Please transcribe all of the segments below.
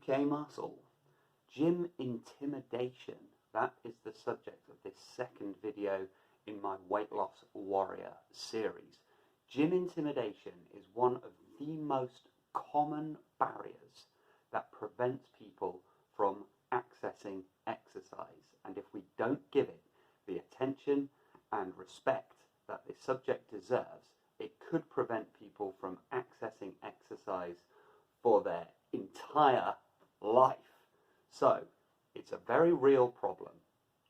Okay, muscle. Gym intimidation. That is the subject of this second video in my Weight Loss Warrior series. Gym intimidation is one of the most common barriers that prevents people from accessing exercise. And if we don't give it the attention and respect that this subject deserves, it could prevent people from accessing exercise for their entire life. So it's a very real problem.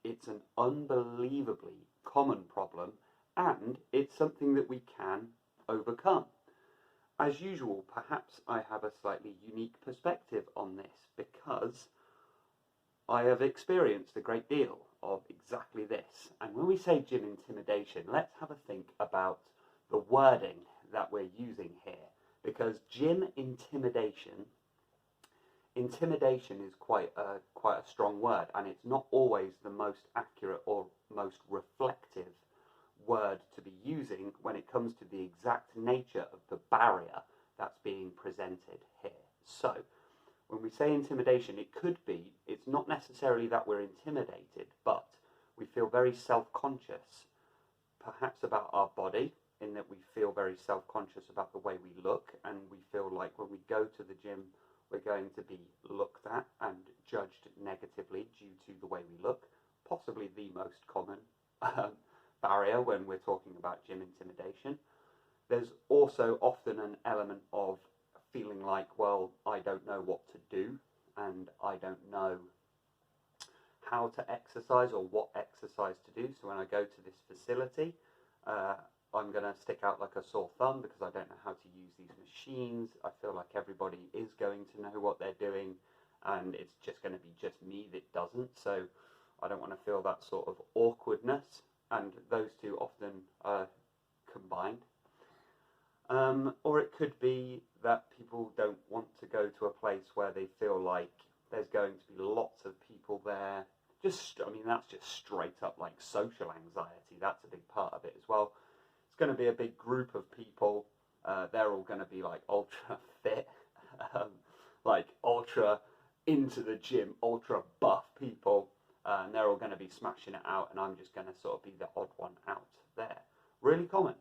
It's an unbelievably common problem, and it's something that we can overcome. As usual, perhaps I have a slightly unique perspective on this because I have experienced a great deal of exactly this. And when we say gym intimidation, let's have a think about the wording that we're using here, because gym intimidation is quite a strong word, and it's not always the most accurate or most reflective word to be using when it comes to the exact nature of the barrier that's being presented here. So when we say intimidation, it's not necessarily that we're intimidated, but we feel very self-conscious, perhaps about our body, in that we feel very self-conscious about the way we look, and we feel like when we go to the gym, we're going to be looked at and judged negatively due to the way we look. Possibly the most common barrier when we're talking about gym intimidation. There's also often an element of feeling like, well, I don't know what to do, and I don't know how to exercise or what exercise to do. So when I go to this facility, I'm going to stick out like a sore thumb because I don't know how to use these machines. I feel like everybody is going to know what they're doing, and it's just going to be just me that doesn't. So I don't want to feel that sort of awkwardness, and those two often are combined. Or it could be that people don't want to go to a place where they feel like there's going to be lots of people there. That's just straight up like social anxiety. That's a big part of it as well. It's going to be a big group of people. They're all going to be like ultra fit, like ultra into the gym, ultra buff people, and they're all going to be smashing it out, and I'm just going to sort of be the odd one out there. Really common,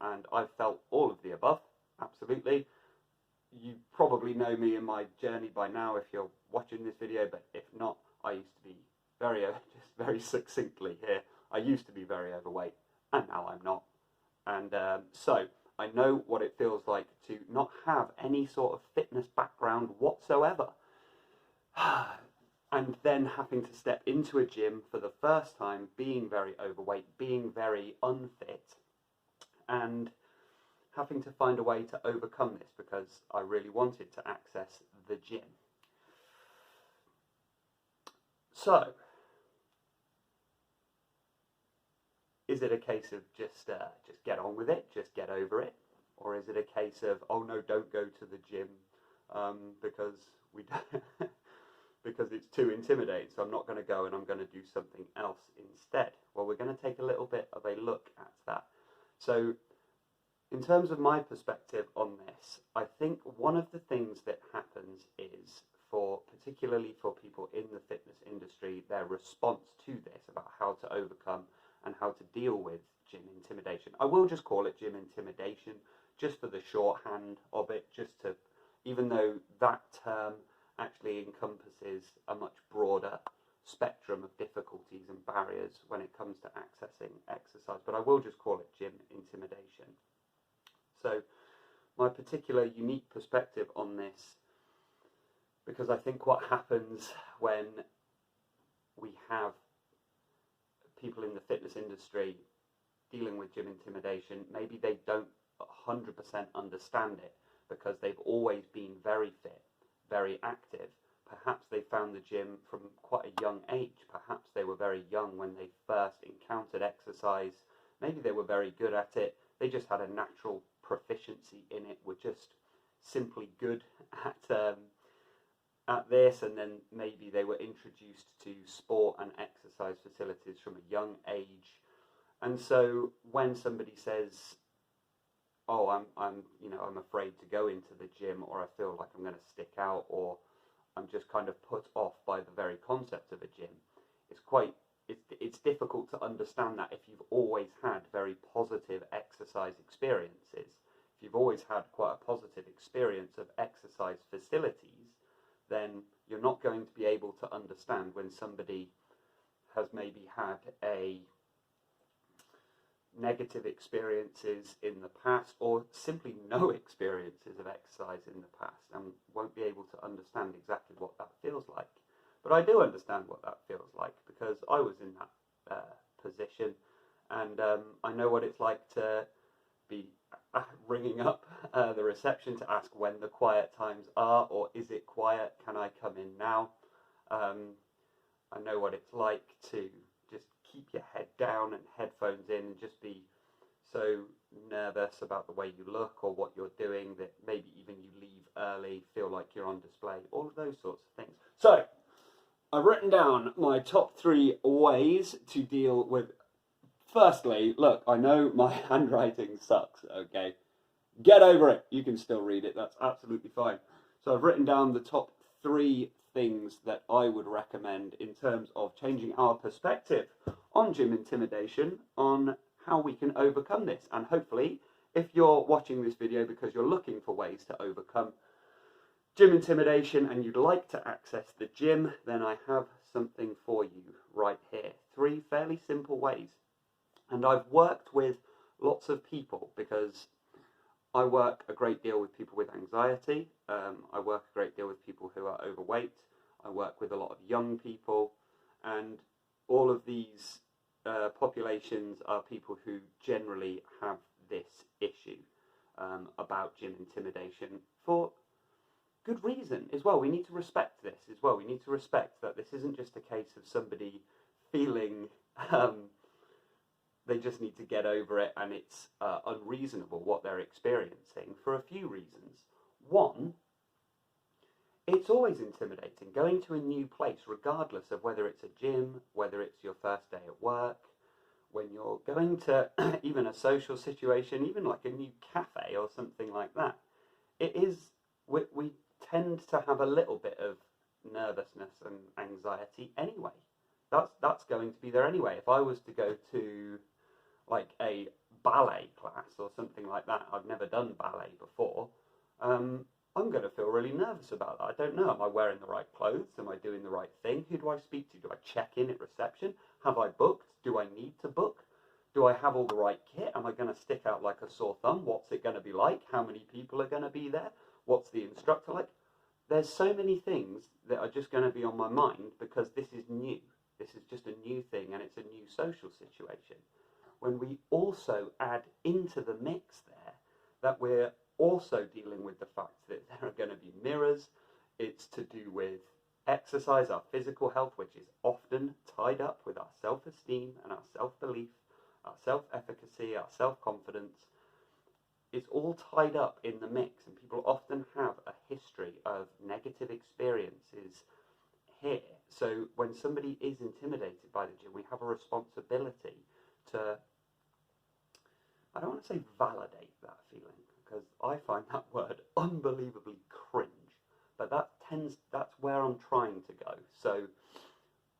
and I've felt all of the above, absolutely. You probably know me and my journey by now if you're watching this video, but if not, I used to be just very succinctly here, I used to be very overweight, and now I'm not. And so I know what it feels like to not have any sort of fitness background whatsoever. And then having to step into a gym for the first time, being very overweight, being very unfit, and having to find a way to overcome this because I really wanted to access the gym. So, is it a case of just get on with it, just get over it? Or is it a case of, oh no, don't go to the gym because we don't because it's too intimidating, so I'm not going to go and I'm going to do something else instead? Well, we're going to take a little bit of a look at that. So in terms of my perspective on this, I think one of the things that happens is, particularly for people in the fitness industry, their response to this about how to overcome and how to deal with gym intimidation. I will just call it gym intimidation, just for the shorthand of it, even though that term actually encompasses a much broader spectrum of difficulties and barriers when it comes to accessing exercise, but I will just call it gym intimidation. So my particular unique perspective on this, because I think what happens when we have people in the fitness industry dealing with gym intimidation, maybe they don't 100% understand it because they've always been very fit, very active. Perhaps they found the gym from quite a young age. Perhaps they were very young when they first encountered exercise. Maybe they were very good at it. They just had a natural proficiency in it, were just simply good at this, and then maybe they were introduced to sport and exercise facilities from a young age. And so when somebody says, oh, I'm afraid to go into the gym, or I feel like I'm going to stick out, or I'm just kind of put off by the very concept of a gym. It's difficult to understand that if you've always had very positive exercise experiences. If you've always had quite a positive experience of exercise facilities, then you're not going to be able to understand when somebody has maybe had a negative experiences in the past, or simply no experiences of exercise in the past, and won't be able to understand exactly what that feels like. But I do understand what that feels like, because I was in that position, and I know what it's like to be ringing up the reception to ask when the quiet times are, or is it quiet, can I come in now? I know what it's like to just keep your head down and headphones in and just be so nervous about the way you look or what you're doing that maybe even you leave early, feel like you're on display, all of those sorts of things. So I've written down my top 3 ways to deal with. Firstly, look, I know my handwriting sucks, okay? Get over it. You can still read it. That's absolutely fine. So I've written down the top 3 things that I would recommend in terms of changing our perspective on gym intimidation, on how we can overcome this. And hopefully, if you're watching this video because you're looking for ways to overcome gym intimidation and you'd like to access the gym, then I have something for you right here. 3 fairly simple ways. And I've worked with lots of people because I work a great deal with people with anxiety. I work a great deal with people who are overweight. I work with a lot of young people, and all of these populations are people who generally have this issue about gym intimidation for good reason as well. We need to respect this as well. We need to respect that this isn't just a case of somebody feeling they just need to get over it and it's unreasonable what they're experiencing for a few reasons. One, it's always intimidating going to a new place, regardless of whether it's a gym, whether it's your first day at work, when you're going to even a social situation, even like a new cafe or something like that. It is, we tend to have a little bit of nervousness and anxiety anyway. That's going to be there anyway. If I was to go to like a ballet class or something like that, I've never done ballet before, I'm going to feel really nervous about that. I don't know, am I wearing the right clothes? Am I doing the right thing? Who do I speak to? Do I check in at reception? Have I booked? Do I need to book? Do I have all the right kit? Am I going to stick out like a sore thumb? What's it going to be like? How many people are going to be there? What's the instructor like? There's so many things that are just going to be on my mind because this is new. This is just a new thing and it's a new social situation. When we also add into the mix there that we're also dealing with the fact that there are going to be mirrors, it's to do with exercise, our physical health, which is often tied up with our self-esteem and our self-belief, our self-efficacy, our self-confidence. It's all tied up in the mix, and people often have a history of negative experiences here. So when somebody is intimidated by the gym, we have a responsibility to, I don't want to say validate that feeling, because I find that word unbelievably cringe, but that's where I'm trying to go. So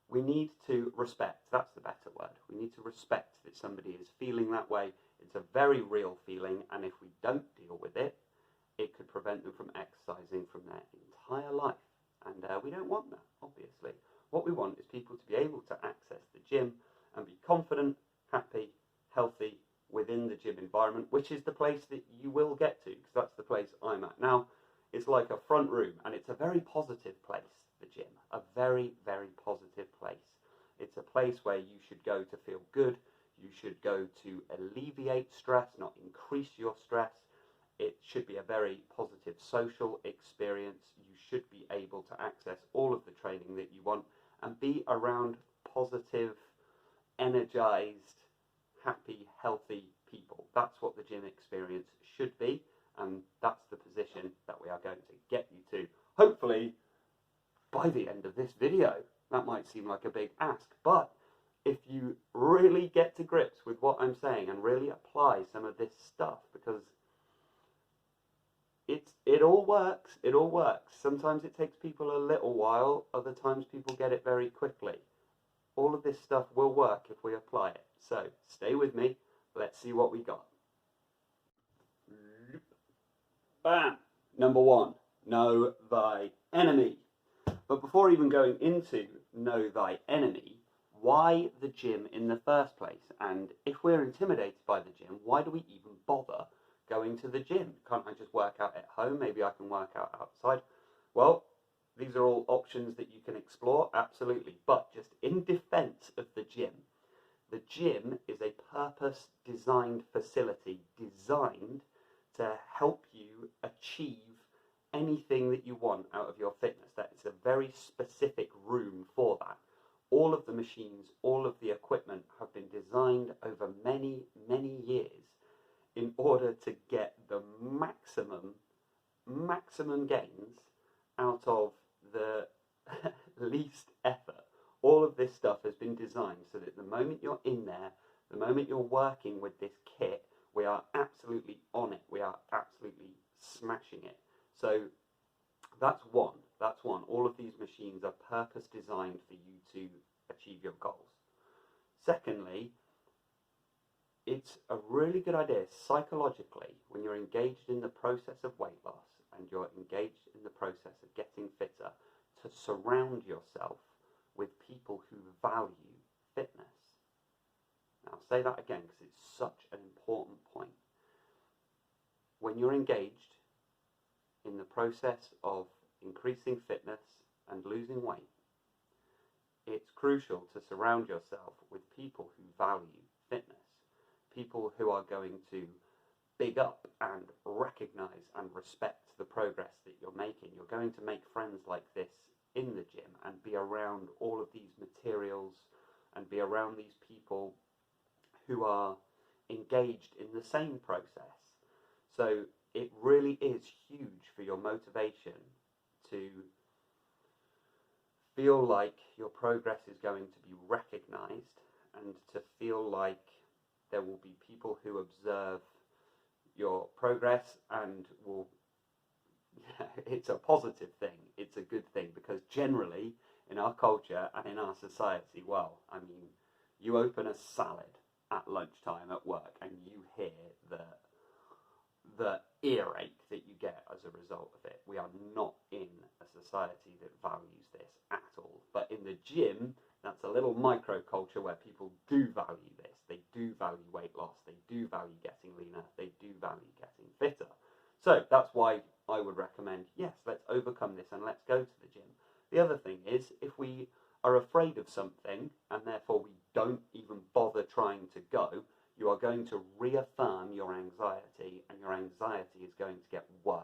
we need to respect, that's the better word, we need to respect that somebody is feeling that way. It's a very real feeling, and if we don't deal with it, it could prevent them from exercising from their entire life, and we don't want that, obviously. What we want is people to be able to access the gym and be confident, happy, healthy within the gym environment, which is the place that you will get to, because that's the place I'm at now. It's like a front room, and it's a very positive place, the gym, a very, very positive place. It's a place where you should go to feel good. You should go to alleviate stress, not increase your stress. It should be a very positive social experience. You should be able to access all of the training that you want and be around positive, energized, happy, healthy people. That's what the gym experience should be, and that's the position that we are going to get you to, hopefully, by the end of this video. That might seem like a big ask, but if you really get to grips with what I'm saying and really apply some of this stuff, because It all works. It all works. Sometimes it takes people a little while. Other times people get it very quickly. All of this stuff will work if we apply it. So stay with me. Let's see what we got. Bam! Number 1, know thy enemy. But before even going into know thy enemy, why the gym in the first place? And if we're intimidated by the gym, why do we even bother going to the gym? Can't I just work out at home? Maybe I can work out outside. Well, these are all options that you can explore, absolutely. But just in defense of the gym is a purpose-designed facility designed to help you achieve anything that you want out of your fitness. That is a very specific room for that. All of the machines, all of the equipment have been designed over many, many years in order to get the maximum gains out of the least effort. All of this stuff has been designed so that the moment you're in there, the moment you're working with this kit, we are absolutely on it. We are absolutely smashing it. So that's one. All of these machines are purpose designed for you to achieve your goals. Secondly, it's a really good idea psychologically when you're engaged in the process of weight loss and you're engaged in the process of getting fitter to surround yourself with people who value fitness. Now, I'll say that again because it's such an important point. When you're engaged in the process of increasing fitness and losing weight, it's crucial to surround yourself with people who value fitness, people who are going to big up and recognize and respect the progress that you're making. You're going to make friends like this in the gym and be around all of these materials and be around these people who are engaged in the same process. So it really is huge for your motivation to feel like your progress is going to be recognized and to feel like there will be people who observe your progress and will, it's a positive thing, it's a good thing, because generally in our culture and in our society, well, I mean, you open a salad at lunchtime at work and you hear the earache that you get as a result of it. We are not in a society that values this at all. But in the gym, that's a little microculture where people do value this. They do value weight loss. They do value getting leaner. They do value getting fitter. So that's why I would recommend, yes, let's overcome this and let's go to the gym. The other thing is, if we are afraid of something and therefore we don't even bother trying to go, you are going to reaffirm your anxiety, and your anxiety is going to get worse.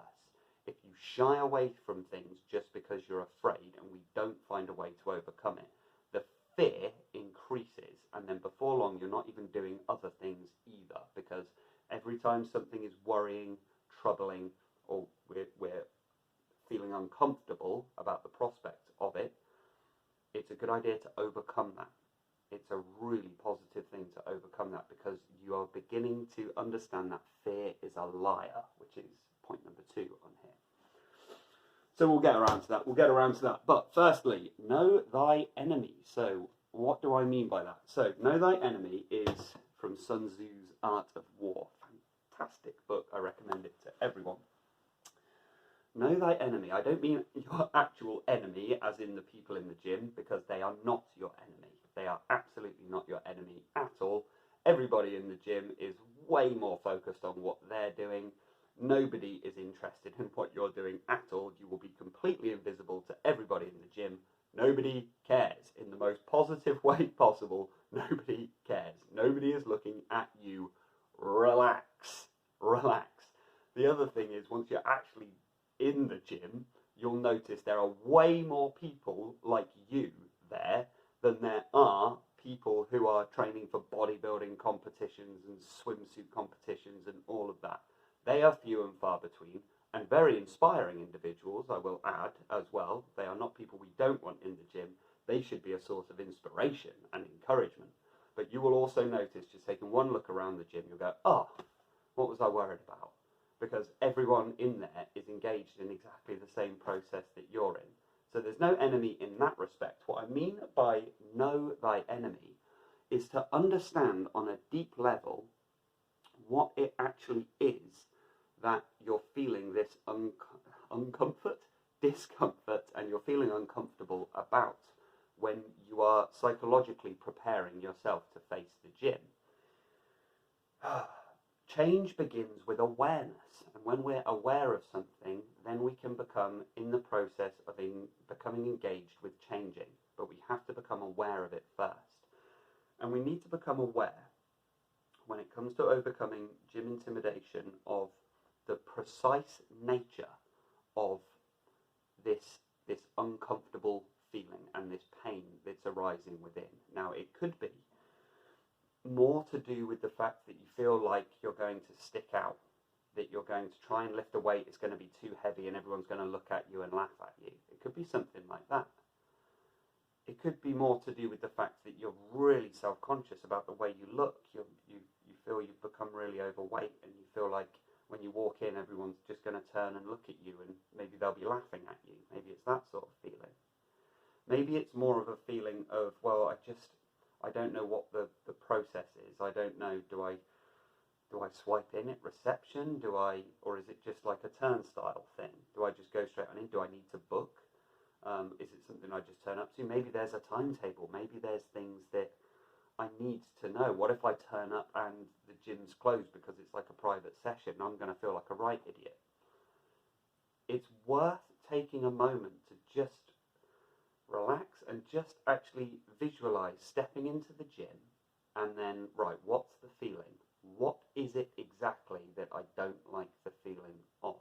If you shy away from things just because you're afraid and we don't find a way to overcome it, the fear increases, and then before long you're not even doing other things either, because every time something is worrying, troubling, or we're feeling uncomfortable about the prospect of it, it's a good idea to overcome that. It's a really positive thing to overcome that, because you are beginning to understand that fear is a liar, which is point number 2 on here. So we'll get around to that. But firstly, know thy enemy. So what do I mean by that? So know thy enemy is from Sun Tzu's Art of War. Fantastic book. I recommend it to everyone. Know thy enemy. I don't mean your actual enemy, as in the people in the gym, because they are not your enemy. They are absolutely not your enemy at all. Everybody in the gym is way more focused on what they're doing. Nobody is interested in what you're doing at all. You will be completely invisible to everybody in the gym. Nobody cares. In the most positive way possible, nobody cares. Nobody is looking at you. Relax. Relax. The other thing is, once you're actually in the gym, you'll notice there are way more people like you there than there are people who are training for bodybuilding competitions and swimsuit competitions and all of that. They are few and far between, and very inspiring individuals, I will add, as well. They are not people we don't want in the gym. They should be a source of inspiration and encouragement. But you will also notice, just taking one look around the gym, you'll go, oh, what was I worried about? because everyone in there is engaged in exactly the same process that you're in. So there's no enemy in that respect. What I mean by know thy enemy is to understand on a deep level what it actually is that you're feeling this discomfort, and you're feeling uncomfortable about when you are psychologically preparing yourself to face the gym. Change begins with awareness, and when we're aware of something, then we can become in the process of becoming engaged with changing, but we have to become aware of it first. And we need to become aware, when it comes to overcoming gym intimidation, of the precise nature of this uncomfortable feeling and this pain that's arising within. Now, it could be more to do with the fact that you feel like you're going to stick out, that you're going to try and lift a weight, it's going to be too heavy and everyone's going to look at you and laugh at you. It could be something like that. It could be more to do with the fact that you're really self-conscious about the way you look. You feel you've become really overweight, and you feel like when you walk in, everyone's just going to turn and look at you, and maybe they'll be laughing at you. Maybe it's that sort of feeling. Maybe it's more of a feeling of, well, I don't know what the process is. I don't know, do I swipe in at reception? Or is it just like a turnstile thing? Do I just go straight on in? Do I need to book? Is it something I just turn up to? Maybe there's a timetable. Maybe there's things that I need to know. What if I turn up and the gym's closed because it's like a private session? I'm going to feel like a right idiot. It's worth taking a moment to just relax and just actually visualize stepping into the gym, and then, right, what's the feeling? What is it exactly that I don't like the feeling of?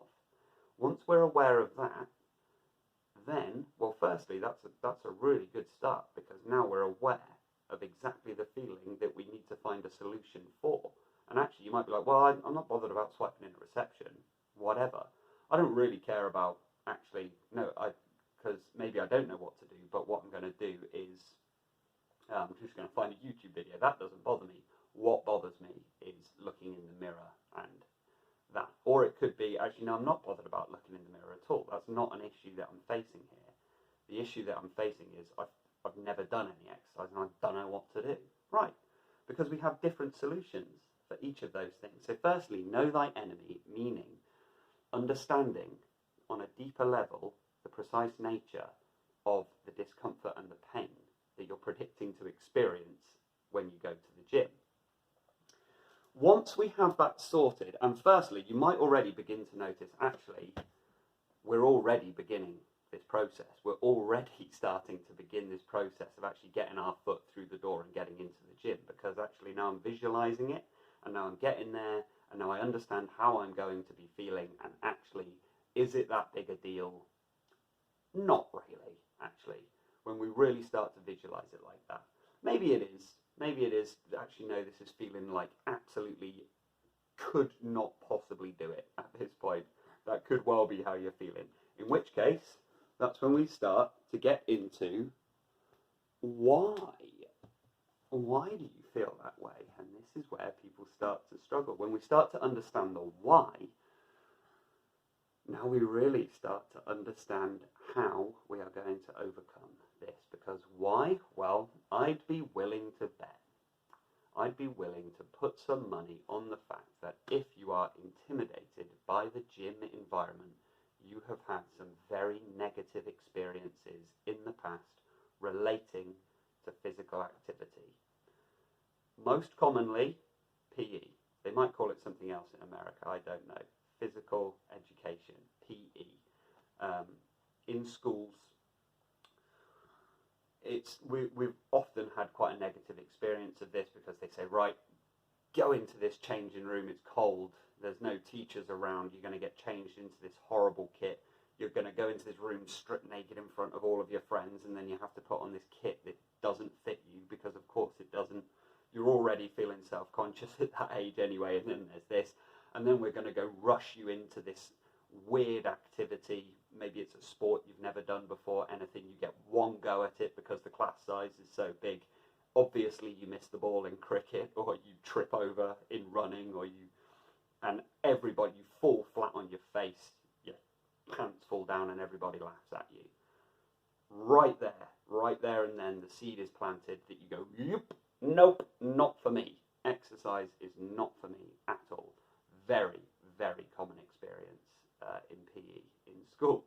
Once we're aware of that, then, well, firstly, that's a really good start, because now we're aware of exactly the feeling that we need to find a solution for. And actually, you might be like, well, I'm not bothered about swiping in a reception, whatever. I don't really care about, actually, no, because maybe I don't know what to do, but what I'm going to do is, I'm just going to find a YouTube video. That doesn't bother me. What bothers me is looking in the mirror and that. Or it could be, actually, no, I'm not bothered about looking in the mirror at all. That's not an issue that I'm facing here. The issue that I'm facing is I've never done any exercise and I don't know what to do. Right, because we have different solutions for each of those things. So firstly, know thy enemy, meaning understanding on a deeper level the precise nature of the discomfort and the pain that you're predicting to experience when you go to the gym. Once we have that sorted, and firstly, you might already begin to notice, actually, we're already beginning this process. We're already starting to begin this process of actually getting our foot through the door and getting into the gym, because actually now I'm visualizing it, and now I'm getting there, and now I understand how I'm going to be feeling, and actually, is it that big a deal? Not really, actually, when we really start to visualize it like that. Maybe it is. Maybe it is, actually, no, this is feeling like absolutely could not possibly do it at this point. That could well be how you're feeling. In which case, that's when we start to get into why. Why do you feel that way? And this is where people start to struggle. When we start to understand the why, now we really start to understand how we are going to overcome this. Because why? Well, I'd be willing to bet. I'd be willing to put some money on the fact that if you are intimidated by the gym environment, you have had some very negative experiences in the past relating to physical activity. Most commonly, PE. They might call it something else in America, I don't know. Physical education, PE. In schools, we've often had quite a negative experience of this, because they say, right, go into this changing room, it's cold, there's no teachers around, you're going to get changed into this horrible kit, you're going to go into this room stripped naked in front of all of your friends, and then you have to put on this kit that doesn't fit you, because of course it doesn't. You're already feeling self-conscious at that age anyway, and then there's this, and then we're going to go rush you into this weird activity. Maybe it's a sport you've never done before, anything, you get one go at it because the class size is so big. Obviously you miss the ball in cricket, or you trip over in running, and everybody, you fall everybody laughs at you. Right there and then, the seed is planted that you go, yep, nope, not for me. Exercise is not for me at all. Very, very common experience in PE in school.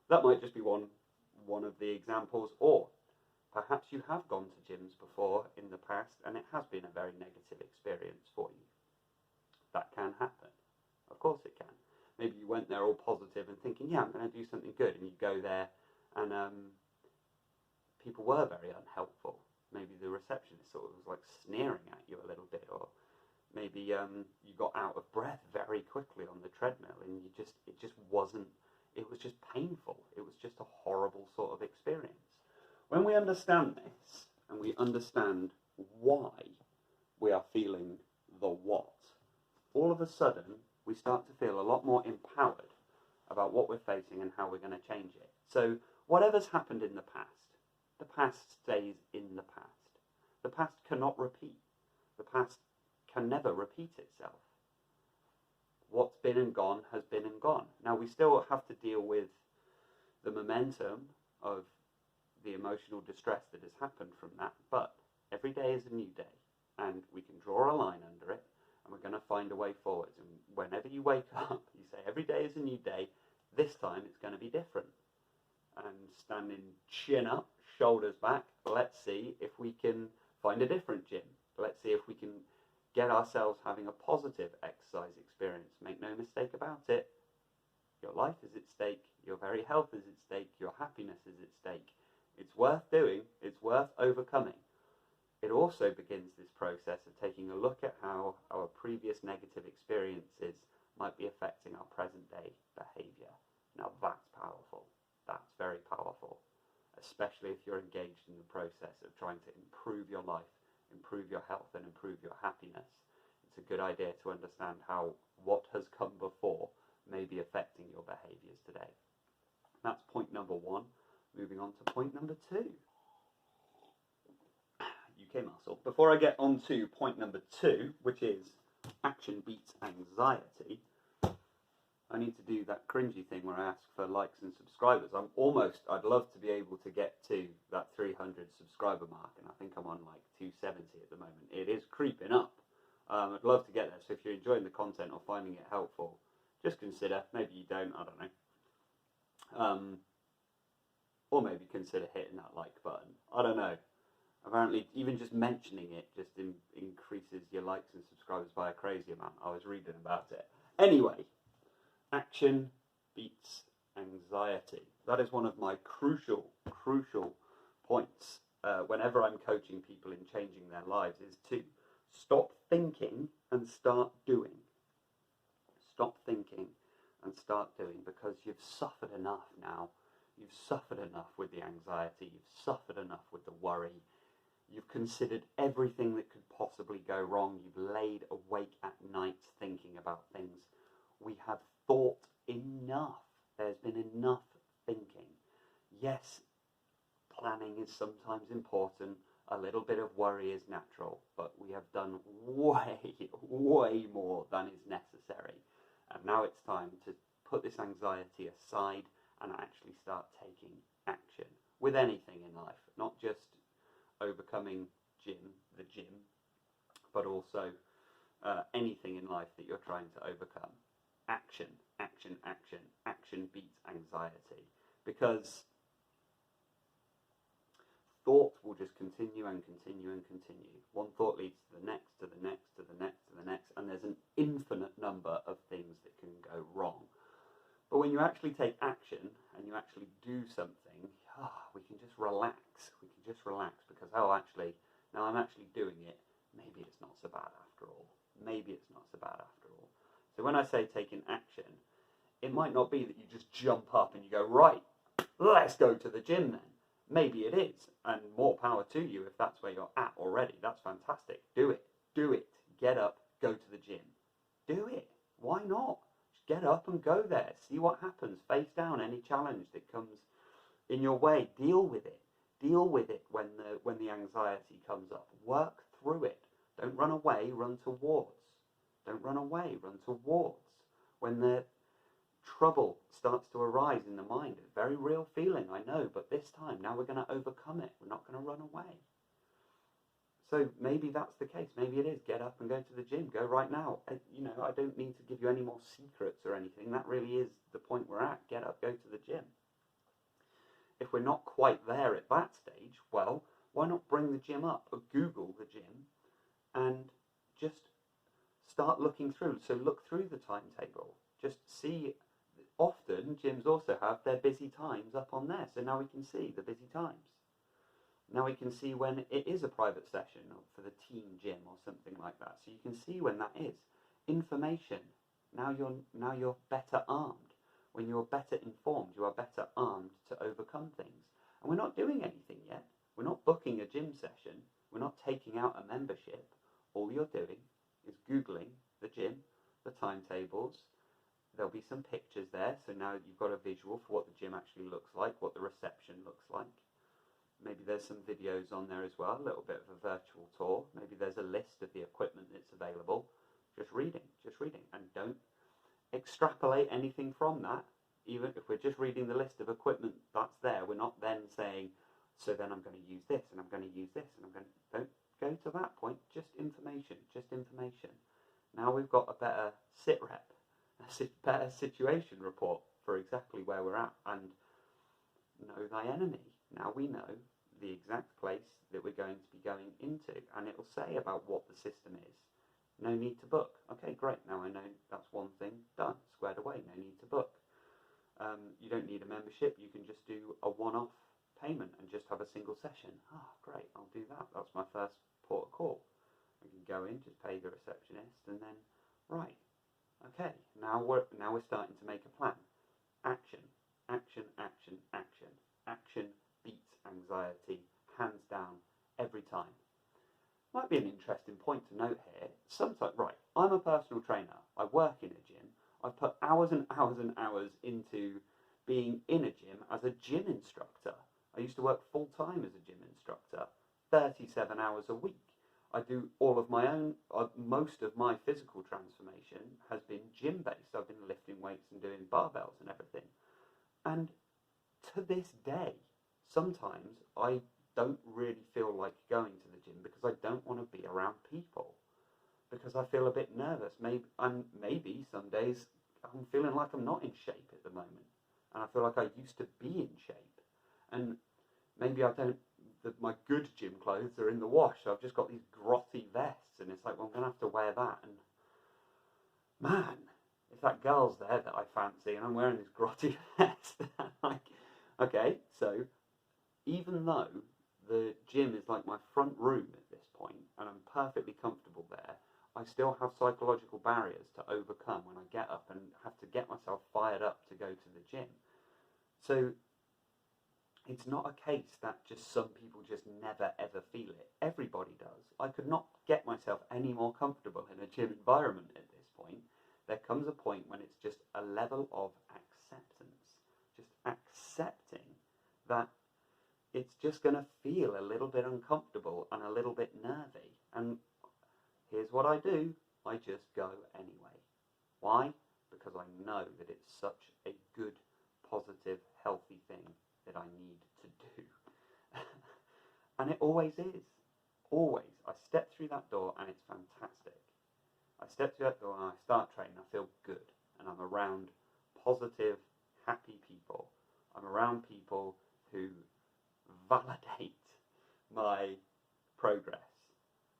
That might just be one of the examples, or perhaps you have gone to gyms before in the past and it has been a very negative experience for you. That can happen. Of course it can. Maybe you went there all positive and thinking, yeah, I'm going to do something good, and you go there and people were very unhelpful. Maybe the receptionist sort of was like sneering at you a little bit, or maybe you got out of breath very quickly on the treadmill, and it was just painful. It was just a horrible sort of experience. When we understand this, and we understand why we are feeling the what, all of a sudden we start to feel a lot more empowered about what we're facing and how we're going to change it. So whatever's happened in the past stays in the past. The past cannot repeat. The past can never repeat itself. What's been and gone has been and gone. Now we still have to deal with the momentum of the emotional distress that has happened from that, but every day is a new day, and we can draw a line under it, and we're going to find a way forwards. And whenever you wake up, you say, every day is a new day, this time it's going to be different. And standing chin up, shoulders back, let's see if we can find a different gym. Let's see if we can get ourselves having a positive exercise experience. Make no mistake about it, your life is at stake, your very health is at stake, your happiness is at stake. It's worth doing, it's worth overcoming. It also begins this process of taking a look at how our previous negative experiences might be affecting our present day behaviour. Now that's powerful. That's very powerful, especially if you're engaged in the process of trying to improve your life, improve your health, and improve your happiness. It's a good idea to understand how what has come before may be affecting your behaviours today. That's point number one. Moving on to point number two. UK muscle. Before I get on to point number two, which is action beats anxiety, I need to do that cringy thing where I ask for likes and subscribers. I'd love to be able to get to that 300 subscriber mark, and I think I'm on like 270 at the moment. It is creeping up. I'd love to get there, so if you're enjoying the content or finding it helpful, just consider, maybe you don't, I don't know. Or maybe consider hitting that like button. I don't know. Apparently, even just mentioning it just increases your likes and subscribers by a crazy amount. I was reading about it. Anyway, action beats anxiety. That is one of my crucial points whenever I'm coaching people in changing their lives, is to stop thinking and start doing. Stop thinking and start doing, because you've suffered enough now. You've suffered enough with the anxiety. You've suffered enough with the worry. You've considered everything that could possibly go wrong. You've laid awake at night thinking about things. We have thought enough. There's been enough thinking. Yes, planning is sometimes important. A little bit of worry is natural, but we have done way more than is necessary. And now it's time to put this anxiety aside and actually start taking action with anything in life, not just overcoming the gym, but also anything in life that you're trying to overcome. Action, action, action. Action beats anxiety, because thought will just continue and continue and continue. One thought leads to the next, to the next, to the next, to the next, and there's an infinite number of things that can go wrong. But when you actually take action and you actually do something, we can just relax. We can just relax because, actually, now I'm actually doing it. Maybe it's not so bad after all. Maybe it's not so bad after all. So when I say taking action, it might not be that you just jump up and you go, right, let's go to the gym then. Maybe it is, and more power to you if that's where you're at already. That's fantastic. Do it. Do it. Get up, go to the gym. Do it. Why not? Just get up and go there. See what happens. Face down any challenge that comes in your way. Deal with it. Deal with it when the anxiety comes up. Work through it. Don't run away, run towards. Don't run away, run towards. When the trouble starts to arise in the mind. A very real feeling, I know, but this time, now we're going to overcome it. We're not going to run away. So maybe that's the case. Maybe it is. Get up and go to the gym. Go right now. I don't need to give you any more secrets or anything. That really is the point we're at. Get up, go to the gym. If we're not quite there at that stage, well, why not bring the gym up or Google the gym and just start looking through. So look through the timetable. Just see. Often gyms also have their busy times up on there. So now we can see the busy times. Now we can see when it is a private session or for the team gym or something like that. So you can see when that is. Information. Now you're better armed. When you're better informed, you are better armed to overcome things. And we're not doing anything yet. We're not booking a gym session. We're not taking out a membership. All you're doing is Googling the gym, the timetables. There'll be some pictures there. So now you've got a visual for what the gym actually looks like, what the reception looks like. Maybe there's some videos on there as well, a little bit of a virtual tour. Maybe there's a list of the equipment that's available. Just reading. And don't extrapolate anything from that. Even if we're just reading the list of equipment that's there, we're not then saying, so then I'm going to use this, and I'm going to use this, and don't go to that point. Just information. Now we've got a better sit rep, a better situation report for exactly where we're at, and know thy enemy. Now we know the exact place that we're going to be going into, and it'll say about what the system is. No need to book. Okay, great. Now I know that's one thing done, squared away. No need to book. You don't need a membership. You can just do a one-off payment and just have a single session. Great. I'll do that. That's my first port of call. I can go in, just pay the receptionist, and then right. Okay. Now we're starting to make a plan. Action. Action beats anxiety, hands down, every time. Might be an interesting point to note here. Sometimes, I'm a personal trainer. I work in a gym. I've put hours and hours and hours into being in a gym as a gym instructor. I used to work full-time as a gym instructor, 37 hours a week. I do all of my own, most of my physical transformation has been gym-based. I've been lifting weights and doing barbells and everything. And to this day, sometimes I don't really feel like going to the gym because I don't want to be around people, because I feel a bit nervous. Maybe some days I'm feeling like I'm not in shape at the moment, and I feel like I used to be in shape, and maybe my good gym clothes are in the wash, so I've just got these grotty vests, and it's like, well, I'm going to have to wear that, and man, if that girl's there that I fancy and I'm wearing this grotty vest, okay, so even though the gym is like my front room at this point, and I'm perfectly comfortable there, I still have psychological barriers to overcome when I get up and have to get myself fired up to go to the gym. So it's not a case that just some people just never ever feel it. Everybody does. I could not get myself any more comfortable in a gym environment at this point. There comes a point when it's just a level of acceptance, just accepting that it's just going to feel a little bit uncomfortable and a little bit nervy. And here's what I do. I just go anyway. Why? Because I know that it's such a good, positive, healthy thing that I need to do. And it always is. Always. I step through that door and it's fantastic. I step through that door and I start training. I feel good. And I'm around positive, happy people. I'm around people who validate my progress.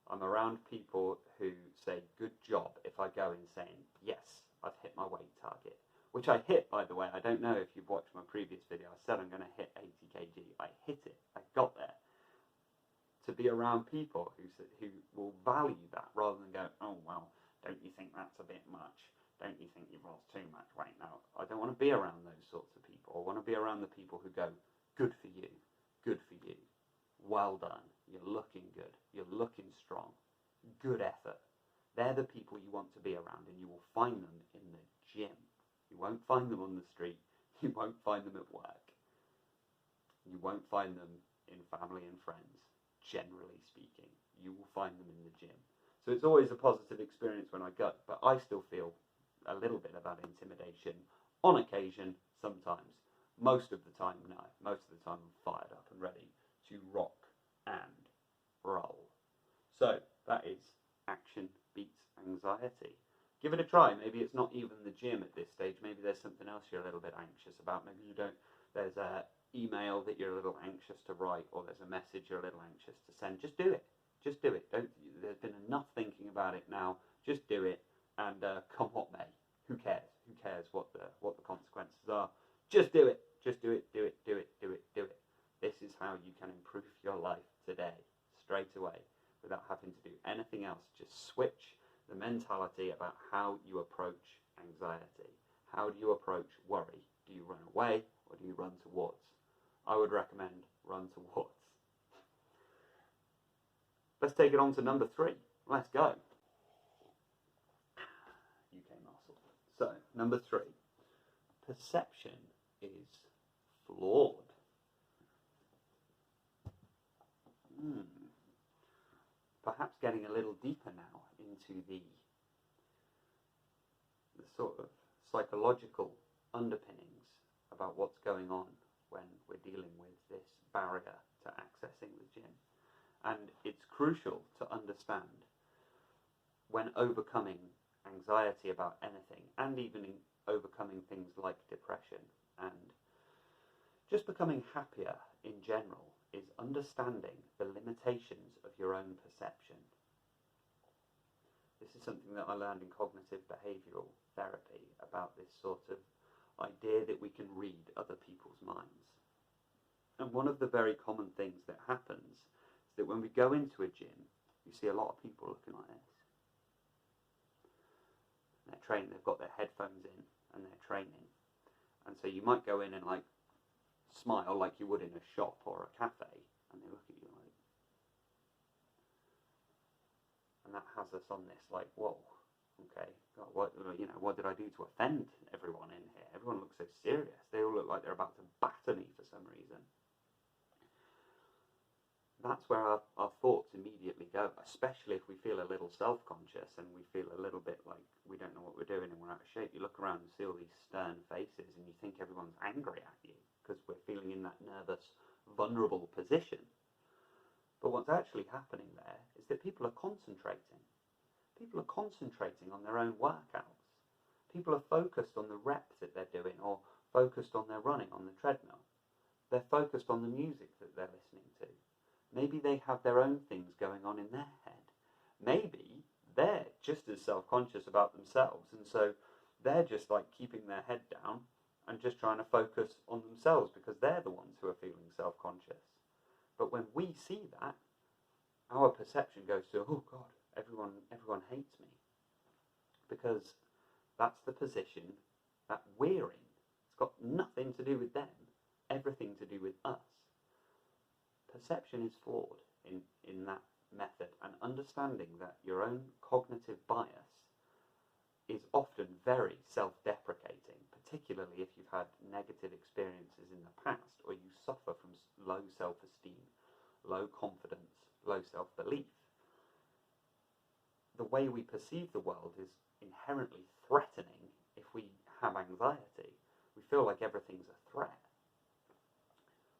I'm around people who say, good job, if I go in saying, yes, I've hit my weight target. Which I hit, by the way. I don't know if you've watched my previous video. I said I'm going to hit 80 kg. I hit it. I got there. To be around people who will value that rather than go, oh, well, don't you think that's a bit much? Don't you think you've lost too much weight now? I don't want to be around those sorts of people. I want to be around the people who go, good for you. Good for you. Well done. You're looking good. You're looking strong. Good effort. They're the people you want to be around, and you will find them in the gym. You won't find them on the street. You won't find them at work. You won't find them in family and friends, generally speaking. You will find them in the gym. So it's always a positive experience when I go, but I still feel a little bit of that intimidation On occasion, sometimes. Most of the time, no. Most of the time I'm fired up and ready to rock and roll. So that is action beats anxiety. Give it a try. Maybe it's not even the gym at this stage. Maybe there's something else you're a little bit anxious about. Maybe you don't. There's an email that you're a little anxious to write, or there's a message you're a little anxious to send. Just do it. Just do it. Don't. There's been enough thinking about it now. Just do it, and come what may. Who cares? Who cares what the consequences are? Just do it. Just do it. Do it. Do it. Do it. Do it. This is how you can improve your life today, straight away, without having to do anything else. Just switch the mentality about how you approach anxiety. How do you approach worry? Do you run away or do you run towards? I would recommend run towards. Let's take it on to number 3. Let's go. UK muscle. So, number 3. Perception is flawed. Perhaps getting a little deeper now into the sort of psychological underpinnings about what's going on when we're dealing with this barrier to accessing the gym. And it's crucial to understand when overcoming anxiety about anything, and even in overcoming things like depression, and just becoming happier in general, is understanding the limitations of your own perception. This is something that I learned in cognitive behavioural therapy, about this sort of idea that we can read other people's minds. And one of the very common things that happens is that when we go into a gym, you see a lot of people looking like this. They're training, they've got their headphones in and they're training. And so you might go in and like smile like you would in a shop or a cafe, and they look at you like, and that has us on this like, whoa, okay, God, what did I do to offend everyone in here? Everyone looks so serious. They all look like they're about to batter me for some reason. That's where our thoughts immediately go, especially if we feel a little self-conscious and we feel a little bit like we don't know what we're doing and we're out of shape. You look around and see all these stern faces and you think everyone's angry at you because we're feeling in that nervous, vulnerable position. But what's actually happening there is that people are concentrating. People are concentrating on their own workouts. People are focused on the reps that they're doing, or focused on their running on the treadmill. They're focused on the music that they're listening to. Maybe they have their own things going on in their head. Maybe they're just as self-conscious about themselves, and so they're just like keeping their head down and just trying to focus on themselves because they're the ones who are feeling self-conscious. But when we see that, our perception goes to, oh God, everyone hates me. Because that's the position that we're in. It's got nothing to do with them, everything to do with us. Perception is flawed in that method, and understanding that your own cognitive bias is often very self-deprecating, particularly if you've had negative experiences in the past, or you suffer from low self-esteem, low confidence, low self-belief. The way we perceive the world is inherently threatening. If we have anxiety, we feel like everything's a threat.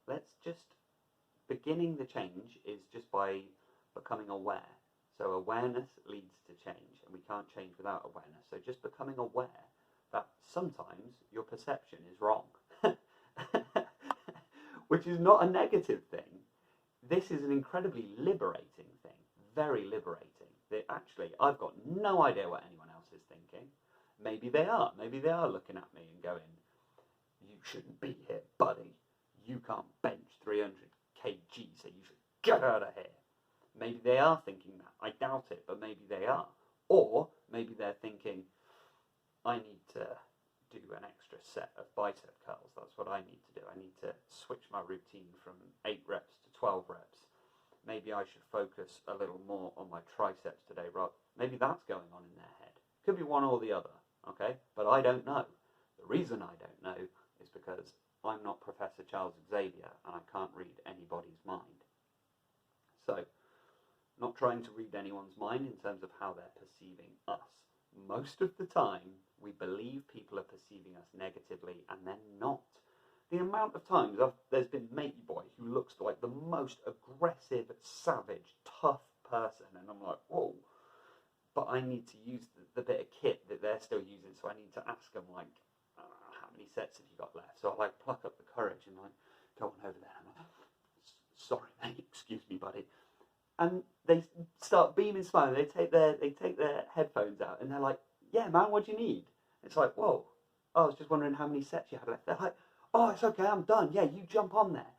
Let's just, beginning the change is just by becoming aware. So awareness leads to change, and we can't change without awareness. So just becoming aware that sometimes your perception is wrong, which is not a negative thing. This is an incredibly liberating thing, very liberating. That actually, I've got no idea what anyone else is thinking. Maybe they are. Maybe they are looking at me and going, you shouldn't be here, buddy. You can't bench 300 kg, so you should get out of here. Maybe they are thinking that. I doubt it, but maybe they are. Or maybe they're thinking, I need to do an extra set of bicep curls. That's what I need to do. I need to switch my routine from 8 reps to 12 reps. Maybe I should focus a little more on my triceps today. Maybe that's going on in their head. Could be one or the other, okay? But I don't know. The reason I don't know is because I'm not Professor Charles Xavier and I can't read anybody's mind. So, not trying to read anyone's mind in terms of how they're perceiving us. Most of the time, We believe people are perceiving us negatively, and they're not. The amount of times there's been matey boy who looks like the most aggressive, savage, tough person, and I'm like, whoa. But I need to use the bit of kit that they're still using, so I need to ask them, like, how many sets have you got left? So I like pluck up the courage and like go on over there. I'm like, sorry mate, excuse me buddy. And they start beaming, smiling. They take their headphones out and they're like, yeah man, what do you need? It's like, whoa, I was just wondering how many sets you had left. They're like, oh, it's okay, I'm done. Yeah, you jump on there.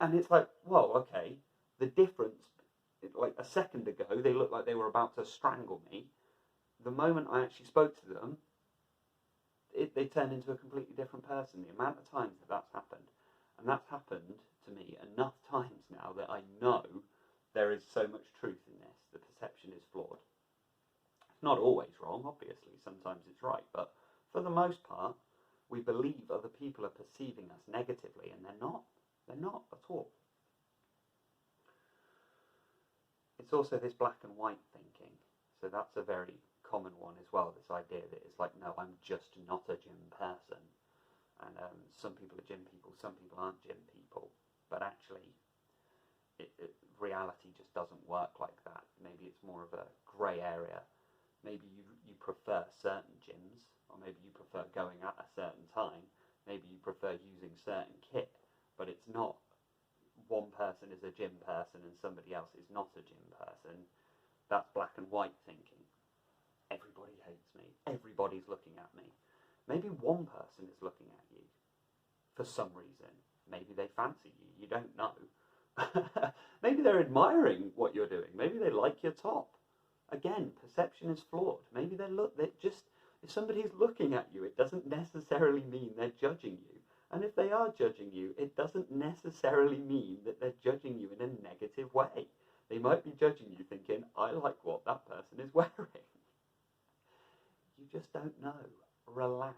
And it's like, whoa, okay. The difference, like a second ago, they looked like they were about to strangle me. The moment I actually spoke to them, they turned into a completely different person. The amount of times that's happened, and that's happened to me enough times now that I know there is so much truth in this. The perception is flawed. It's not always wrong, obviously. Sometimes it's right, but for the most part, we believe other people are perceiving us negatively, and they're not. They're not at all. It's also this black and white thinking. So that's a very common one as well, this idea that it's like, no, I'm just not a gym person. And some people are gym people, some people aren't gym people. But actually, reality just doesn't work like that. Maybe it's more of a grey area. Maybe you prefer certain gyms, or maybe you prefer going at a certain time. Maybe you prefer using certain kit. But it's not one person is a gym person and somebody else is not a gym person. That's black and white thinking. Everybody hates me. Everybody's looking at me. Maybe one person is looking at you for some reason. Maybe they fancy you. You don't know. Maybe they're admiring what you're doing. Maybe they like your top. Again, perception is flawed. Maybe if somebody's looking at you, it doesn't necessarily mean they're judging you. And if they are judging you, it doesn't necessarily mean that they're judging you in a negative way. They might be judging you thinking, I like what that person is wearing. You just don't know. Relax.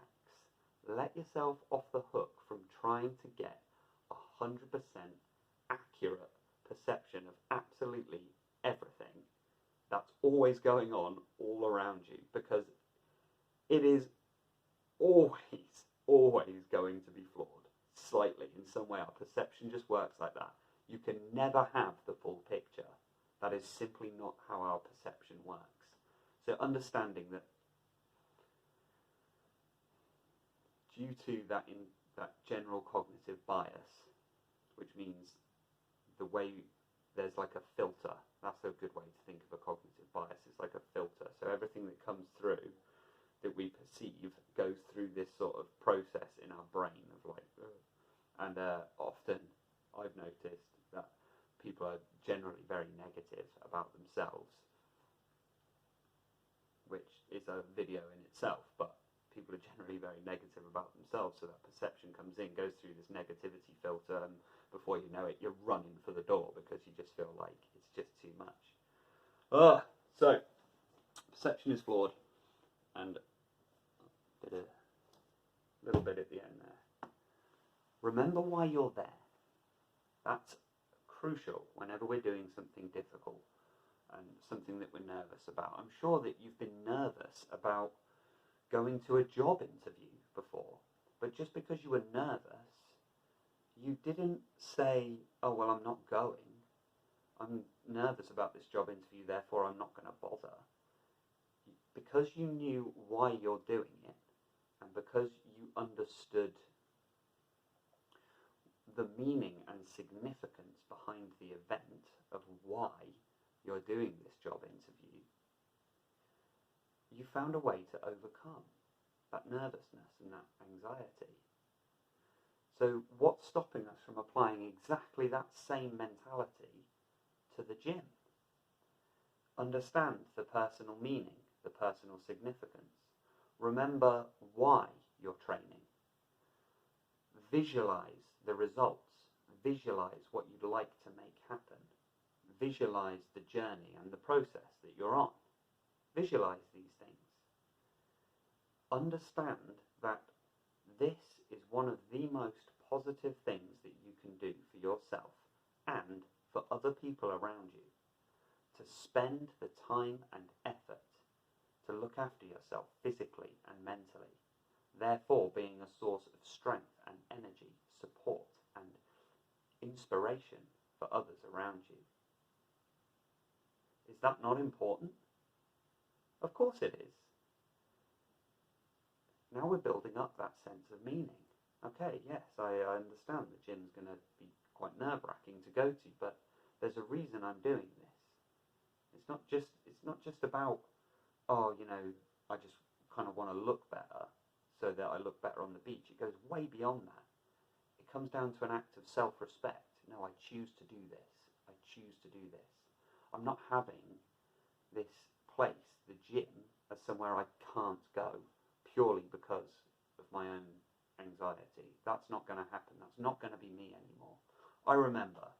Let yourself off the hook from trying to get 100% accurate perception of absolutely everything that's always going on all around you, because it is always going to be flawed, slightly, in some way. Our perception just works like that. You can never have the full picture. That is simply not how our perception works. So understanding that due to that general cognitive bias, which means the way there's like a filter. That's a good way to think of a cognitive bias. It's like a filter. So everything that comes through that we perceive goes through this sort of process in our brain of like, and often I've noticed that people are generally very negative about themselves, which is a video in itself, but people are generally very negative about themselves, so that perception comes in, goes through this negativity filter, and before you know it, you're running for the door because you just feel like it's just too much. So, perception is flawed, and a little bit at the end there. Remember why you're there. That's crucial whenever we're doing something difficult and something that we're nervous about. I'm sure that you've been nervous about going to a job interview before, but just because you were nervous, you didn't say, oh, well, I'm not going. I'm nervous about this job interview, therefore I'm not going to bother. Because you knew why you're doing it, and because you understood the meaning and significance behind the event of why you're doing this job interview, you found a way to overcome that nervousness and that anxiety. So what's stopping us from applying exactly that same mentality to the gym? Understand the personal meaning, the personal significance. Remember why you're training. Visualize the results. Visualize what you'd like to make happen. Visualize the journey and the process that you're on. Visualize these things. Understand that this is one of the most positive things that you can do for yourself and for other people around you. To spend the time and effort to look after yourself physically and mentally, therefore being a source of strength and energy, support and inspiration for others around you. Is that not important? Of course it is. Now we're building up that sense of meaning. Okay, yes, I understand the gym's going to be quite nerve-wracking to go to, but there's a reason I'm doing this. It's not just about, oh, you know, I just kind of want to look better so that I look better on the beach. It goes way beyond that. It comes down to an act of self-respect. No, I choose to do this. I choose to do this. I'm not having this place, the gym, as somewhere I can't go purely because of my own anxiety. That's not going to happen. That's not going to be me anymore. I remember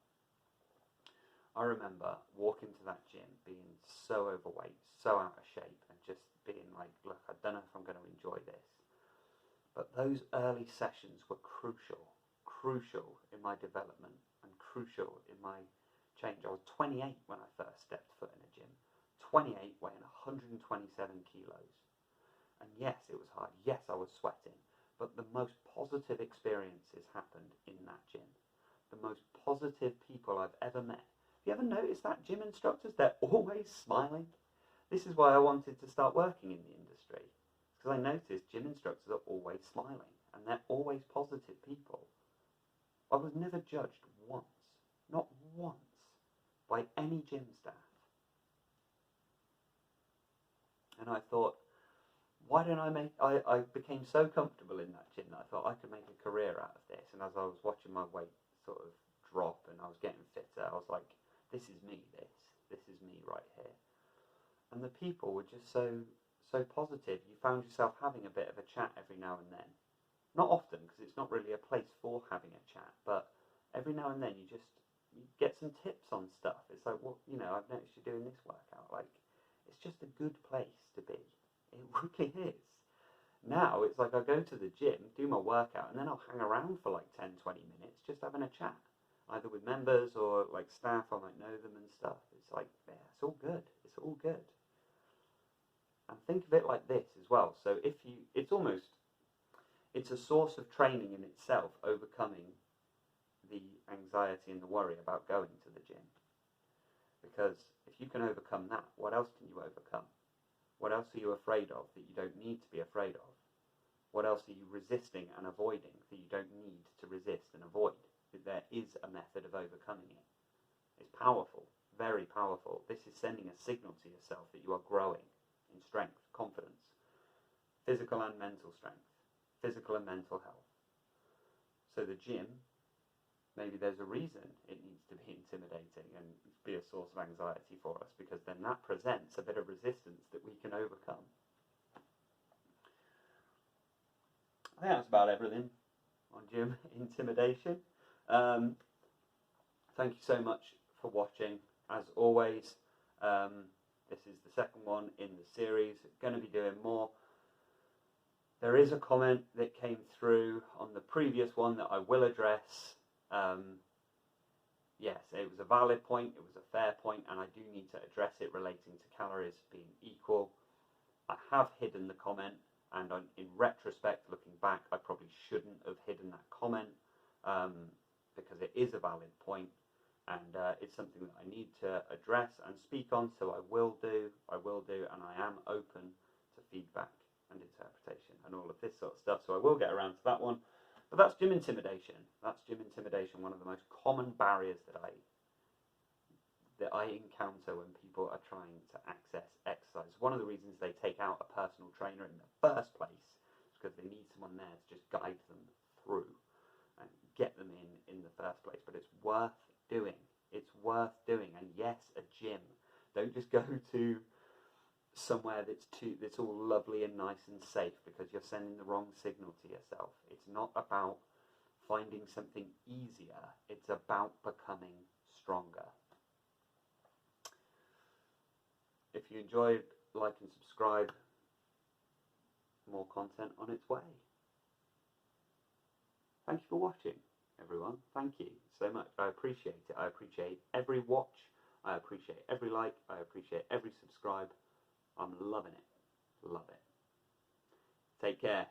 walking to that gym being so overweight, so out of shape, and just being like, look, I don't know if I'm going to enjoy this. But those early sessions were crucial in my development and crucial in my change. I was 28 when I first stepped foot in a gym. 28, weighing 127 kilos. And yes, it was hard. Yes, I was sweating. But the most positive experiences happened in that gym. The most positive people I've ever met. Have you ever noticed that gym instructors? They're always smiling. This is why I wanted to start working in the industry. Because I noticed gym instructors are always smiling. And they're always positive people. I was never judged once. Not once. By any gym staff. And I thought, why don't I became so comfortable in that gym that I thought I could make a career out of this. And as I was watching my weight sort of drop and I was getting fitter, I was like, this is me, this is me right here. And the people were just so positive. You found yourself having a bit of a chat every now and then. Not often, because it's not really a place for having a chat, but every now and then you get some tips on stuff. It's like, well, you know, I've noticed you're doing this workout. Like, it's just a good place to be. It really is. Now, it's like I go to the gym, do my workout, and then I'll hang around for like 10, 20 minutes just having a chat. Either with members or like staff, I might know them and stuff. It's like, yeah, it's all good. It's all good. And think of it like this as well. So it's a source of training in itself, overcoming the anxiety and the worry about going to the gym. Because if you can overcome that, what else can you overcome? What else are you afraid of that you don't need to be afraid of? What else are you resisting and avoiding that you don't need to resist and avoid? There is a method of overcoming it. It's powerful, very powerful. This is sending a signal to yourself that you are growing in strength, confidence, physical and mental strength, physical and mental health. So the gym, maybe there's a reason it needs to be intimidating and be a source of anxiety for us, because then that presents a bit of resistance that we can overcome. I think that's about everything on gym intimidation. Thank you so much for watching. As always, this is the second one in the series. Going to be doing more. There is a comment that came through on the previous one that I will address. Yes, it was a valid point, it was a fair point, and I do need to address it relating to calories being equal. I have hidden the comment, and in retrospect, looking back, I probably shouldn't have hidden that comment, because it is a valid point, and it's something that I need to address and speak on, so I will do, and I am open to feedback and interpretation and all of this sort of stuff, so I will get around to that one. But that's gym intimidation. That's gym intimidation, one of the most common barriers that I encounter when people are trying to access exercise. One of the reasons they take out a personal trainer in the first place is because they need someone there to just guide them through and get them in the first place. But it's worth doing. It's worth doing. And yes, a gym. Don't just go to somewhere that's all lovely and nice and safe, because you're sending the wrong signal to yourself. It's not about finding something easier, it's about becoming stronger. If you enjoyed, like and subscribe. More content on its way. Thank you for watching, everyone. Thank you so much. I appreciate it. I appreciate every watch. I appreciate every like. I appreciate every subscribe. I'm loving it. Love it. Take care.